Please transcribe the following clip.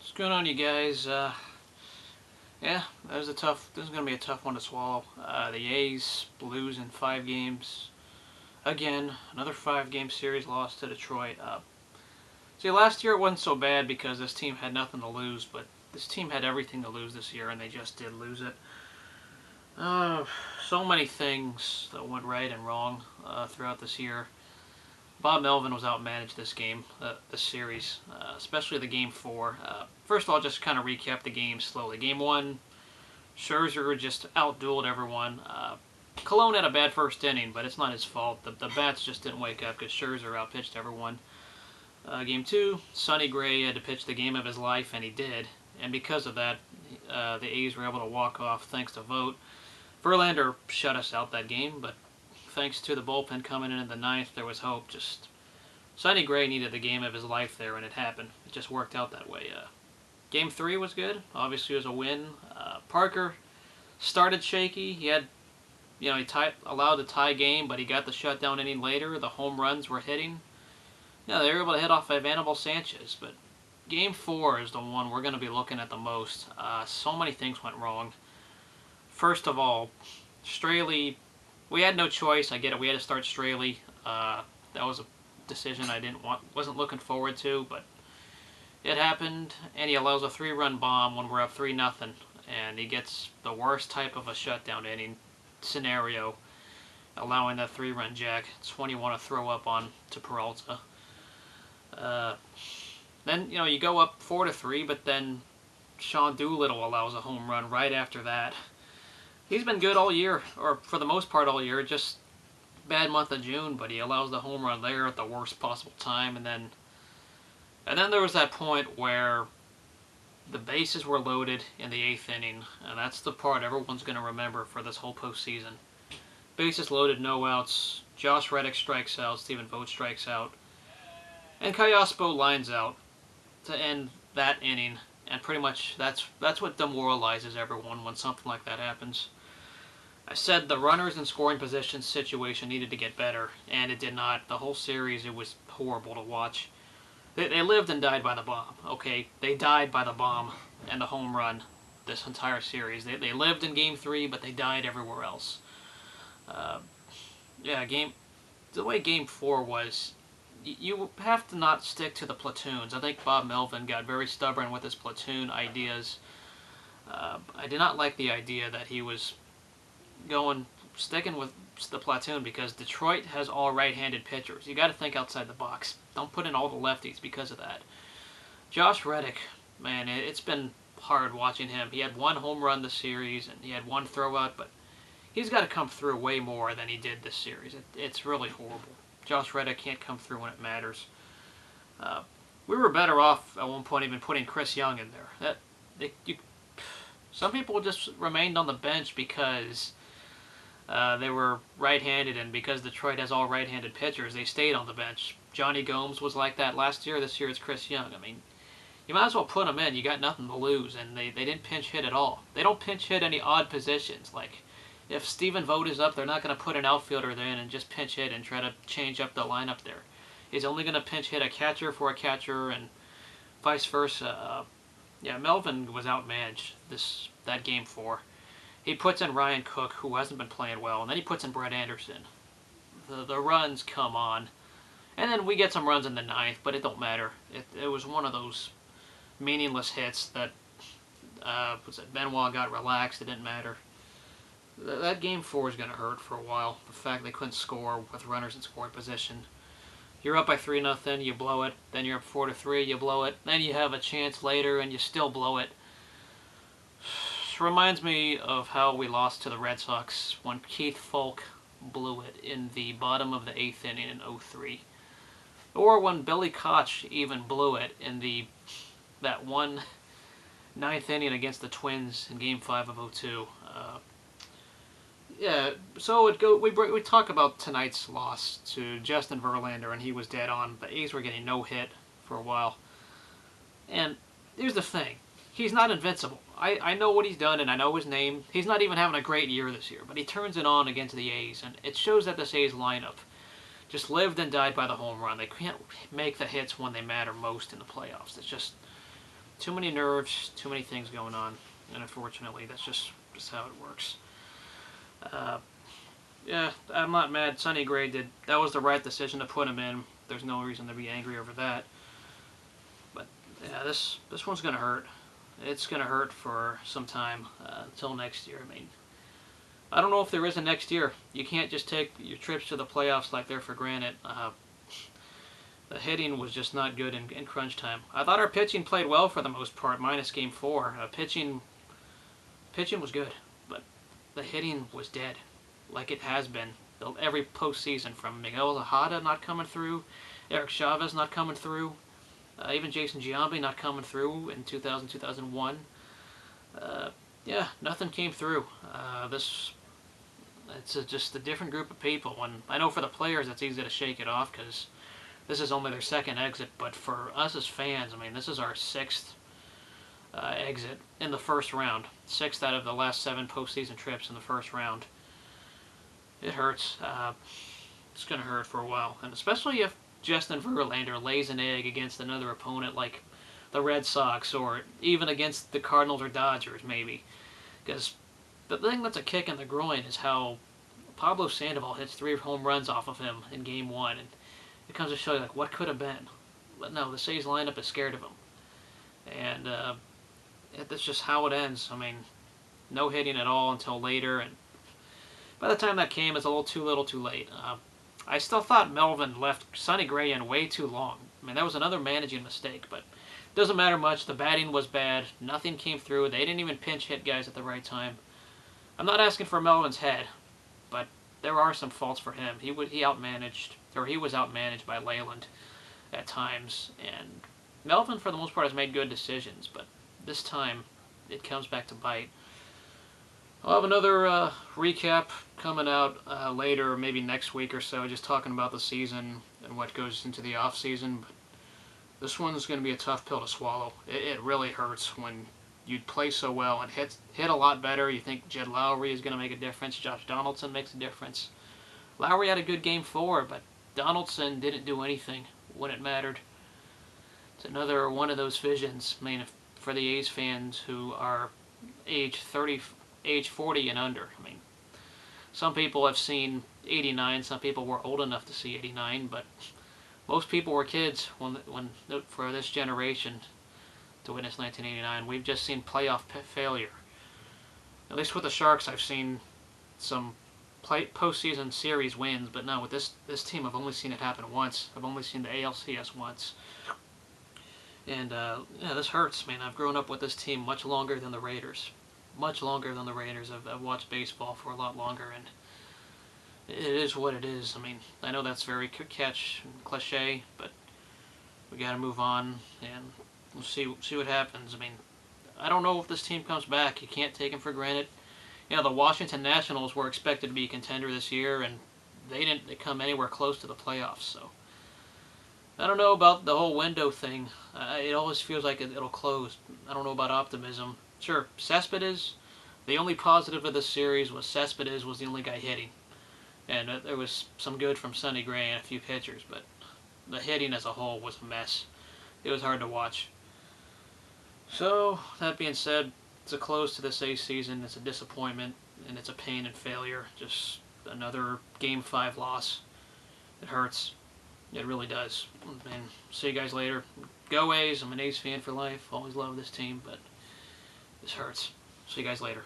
What's going on, you guys? Yeah, this is gonna be a tough one to swallow. The A's lose in 5 games. Again, another 5-game series loss to Detroit. See, last year it wasn't so bad because this team had nothing to lose, but this team had everything to lose this year, and they just did lose it. So many things that went right and wrong throughout this year. Bob Melvin was outmanaged this series, especially the Game 4. First of all, just kind of recap the game slowly. Game 1, Scherzer just outdueled everyone. Cologne had a bad first inning, but it's not his fault. The bats just didn't wake up because Scherzer outpitched everyone. Game 2, Sonny Gray had to pitch the game of his life, and he did. And because of that, the A's were able to walk off thanks to Vogt. Verlander shut us out that game, but thanks to the bullpen coming in the 9th, there was hope. Just Sonny Gray needed the game of his life there, and it happened. It just worked out that way. Game 3 was good. Obviously, it was a win. Parker started shaky. He allowed a tie game, but he got the shutdown inning later. The home runs were hitting. Yeah, they were able to hit off Ivanhoe Sanchez, but Game 4 is the one we're going to be looking at the most. So many things went wrong. First of all, Straley. We had no choice. I get it. We had to start Straley. That was a decision wasn't looking forward to, but it happened. And he allows a 3-run bomb when we're up 3-0, and he gets the worst type of a shutdown inning scenario, allowing that 3-run jack. It's when you want to throw up on to Peralta. Then you go up 4-3, but then Sean Doolittle allows a home run right after that. He's been good all year, or for the most part all year, just bad month of June, but he allows the home run there at the worst possible time, and then there was that point where the bases were loaded in the 8th inning, and that's the part everyone's going to remember for this whole postseason. Bases loaded, no outs, Josh Reddick strikes out, Stephen Vogt strikes out, and Callaspo lines out to end that inning, and pretty much that's what demoralizes everyone when something like that happens. I said the runners in scoring position situation needed to get better, and it did not. The whole series, it was horrible to watch. They lived and died by the bomb, okay? They died by the bomb and the home run this entire series. They lived in Game 3, but they died everywhere else. The way Game 4 was, you have to not stick to the platoons. I think Bob Melvin got very stubborn with his platoon ideas. I did not like the idea that he was sticking with the platoon because Detroit has all right-handed pitchers. You got to think outside the box. Don't put in all the lefties because of that. Josh Reddick, man, it's been hard watching him. He had 1 home run this series and he had 1 throwout, but he's got to come through way more than he did this series. It's really horrible. Josh Reddick can't come through when it matters. We were better off at one point even putting Chris Young in there. Some people just remained on the bench because they were right-handed, and because Detroit has all right-handed pitchers, they stayed on the bench. Johnny Gomes was like that last year. This year it's Chris Young. I mean, you might as well put him in. You got nothing to lose, and they didn't pinch hit at all. They don't pinch hit any odd positions. Like, if Stephen Vogt is up, they're not going to put an outfielder in and just pinch hit and try to change up the lineup there. He's only going to pinch hit a catcher for a catcher and vice versa. Melvin was outmanaged that Game 4. He puts in Ryan Cook, who hasn't been playing well, and then he puts in Brett Anderson. The runs come on. And then we get some runs in the 9th, but it don't matter. It was one of those meaningless hits that Benoit got relaxed. It didn't matter. That Game 4 is going to hurt for a while. The fact they couldn't score with runners in scoring position. You're up by 3-0, you blow it. Then you're up 4-3, you blow it. Then you have a chance later, and you still blow it. Reminds me of how we lost to the Red Sox when Keith Falk blew it in the bottom of the 8th inning in 03. Or when Billy Koch even blew it in that one 9th inning against the Twins in Game 5 of 02. So we talk about tonight's loss to Justin Verlander, and he was dead on. The A's were getting no hit for a while. And here's the thing. He's not invincible. I know what he's done, and I know his name. He's not even having a great year this year, but he turns it on against the A's, and it shows that this A's lineup just lived and died by the home run. They can't make the hits when they matter most in the playoffs. It's just too many nerves, too many things going on, and unfortunately, that's just how it works. Uh, yeah, I'm not mad. Sonny Gray did. That was the right decision to put him in. There's no reason to be angry over that. But yeah, this one's gonna hurt. It's gonna hurt for some time until next year. I mean, I don't know if there is a next year. You can't just take your trips to the playoffs like they're for granted. The hitting was just not good in crunch time. I thought our pitching played well for the most part, minus Game 4. Pitching was good, but the hitting was dead, like it has been every postseason, from Miguel Tejada not coming through, Eric Chavez not coming through, even Jason Giambi not coming through in 2000, 2001. Yeah, nothing came through. It's just a different group of people. And I know for the players it's easy to shake it off because this is only their second exit. But for us as fans, I mean, this is our sixth exit in the first round. Sixth out of the last 7 postseason trips in the first round. It hurts. It's going to hurt for a while. And especially if Justin Verlander lays an egg against another opponent like the Red Sox, or even against the Cardinals or Dodgers, maybe. Because the thing that's a kick in the groin is how Pablo Sandoval hits 3 home runs off of him in Game 1. And it comes to show you, like, what could have been. But no, the Saints lineup is scared of him. And that's just how it ends. I mean, no hitting at all until later. And by the time that came, it's a little too late. I still thought Melvin left Sonny Gray in way too long. I mean, that was another managing mistake, but it doesn't matter much. The batting was bad. Nothing came through. They didn't even pinch hit guys at the right time. I'm not asking for Melvin's head, but there are some faults for him. He was outmanaged by Leyland at times, and Melvin, for the most part, has made good decisions, but this time it comes back to bite. I'll have another recap coming out later, maybe next week or so, just talking about the season and what goes into the off season. But this one's going to be a tough pill to swallow. It really hurts when you play so well and hit a lot better. You think Jed Lowry is going to make a difference. Josh Donaldson makes a difference. Lowry had a good Game 4, but Donaldson didn't do anything when it mattered. It's another one of those visions. I mean, for the A's fans who are age 40 and under. I mean, some people have seen 89. Some people were old enough to see 89, but most people were kids when for this generation to witness 1989. We've just seen playoff failure. At least with the Sharks, I've seen some postseason series wins, but no, with this team, I've only seen it happen once. I've only seen the ALCS once. And yeah, this hurts, man. I've grown up with this team much longer than the Raiders. Much longer than the Raiders. I've watched baseball for a lot longer, and it is what it is. I mean, I know that's very cliche, but we got to move on, and we'll see what happens. I mean, I don't know if this team comes back. You can't take them for granted. You know, the Washington Nationals were expected to be a contender this year, and they didn't come anywhere close to the playoffs. So I don't know about the whole window thing. It always feels like it'll close. I don't know about optimism. Sure, Cespedes, the only positive of this series was Cespedes was the only guy hitting. And there was some good from Sonny Gray and a few pitchers, but the hitting as a whole was a mess. It was hard to watch. So, that being said, it's a close to this A's season. It's a disappointment, and it's a pain and failure. Just another Game 5 loss. It hurts. It really does. And see you guys later. Go A's. I'm an A's fan for life. Always love this team, but this hurts. See you guys later.